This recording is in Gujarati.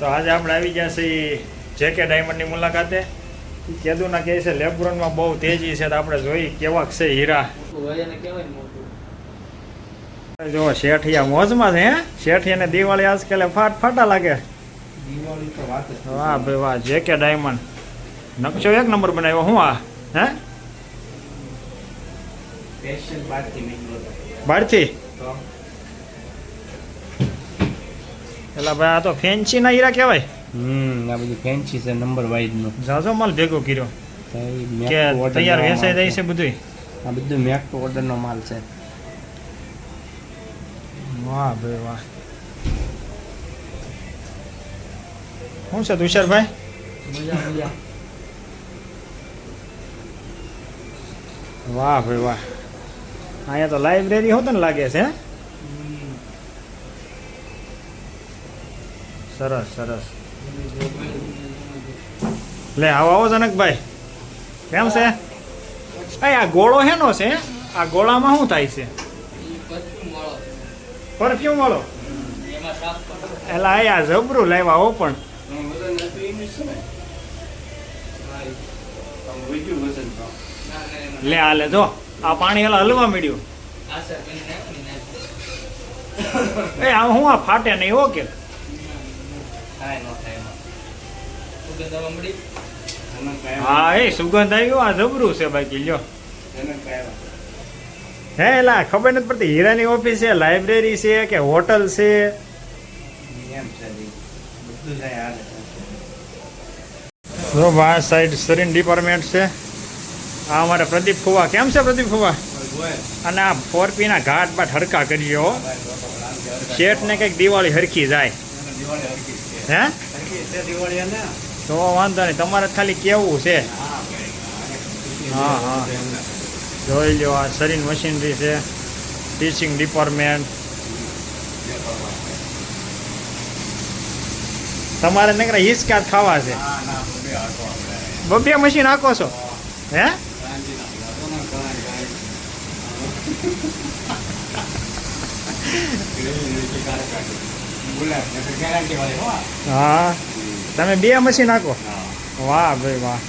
તો આજે આપણે આવી ગયા છીએ જેકે ડાયમંડની મુલાકાતે. કેદુના કહે છે લેબ્રોનમાં બહુ તેજી છે, તો આપણે જોઈ કેવાક છે હીરા. જો શેઠિયા મોજમાં છે. હે શેઠિયાને દિવાળી આજકાલ ફાટા લાગે. વાહ ભાઈ વાહ, જેકે ડાયમંડ નકશો એક નંબર બનાવ્યો. હું આ હે બારથી એલા ભાઈ, આ તો ફેન્સી ના હીરા કહેવાય. આ બધું ફેન્સી છે, નંબર વાઇઝ નો. જાજો માલ ભેગો કર્યો કે તૈયાર વેચાઈ જાય છે બધું. આ બધું મેક ટુ ઓર્ડર નો માલ છે. વાહ ભાઈ વાહ. શું છે તુષારભાઈ? વાહ ભાઈ વાહ. અહીંયા તો લાઇબ્રેરી હોત ને લાગે છે. સરસ સરસ. લે આવો આવો જનકભાઈ, કેમ છે? આ ગોળો હેનો છે? આ ગોળામાં શું થાય છે? પરફ્યુમ વાળો? એલા આ જબરું લાવ્યા હો. પણ લે હાલે જો આ પાણી એલા હલવા મળ્યું. એ આ હું આ ફાટે નહીં હો કે? હા એ સુગંધ આવ્યો. આ જબરું છે બાકી લ્યો. હે એલા ખબર નથી પડતી હીરાની ઓફિસ છે, લાઇબ્રેરી છે કે હોટલ છે? જો આ સાઈડ સરીન ડિપાર્ટમેન્ટ છે. આ અમારે પ્રદીપ ફુવા. કેમ છે પ્રદીપ ફુવા? અને આ 4P ના ઘાટ બાટ હરકા કરીએ હો. શેઠ ને કઈક દિવાળી હરખી જાય. હે તો વાંધો નહીં, તમારે ખાલી કેવું છે. હા હા જોઈ લો, આ સરીન મશીનરી છે, ટીચિંગ ડિપાર્ટમેન્ટ. તમારે નકરા હિસકા ખાવા છે. બબે મશીન આખો છો? હે હા તમે 2 મશીન નાખો? વાહ ભાઈ વાહ.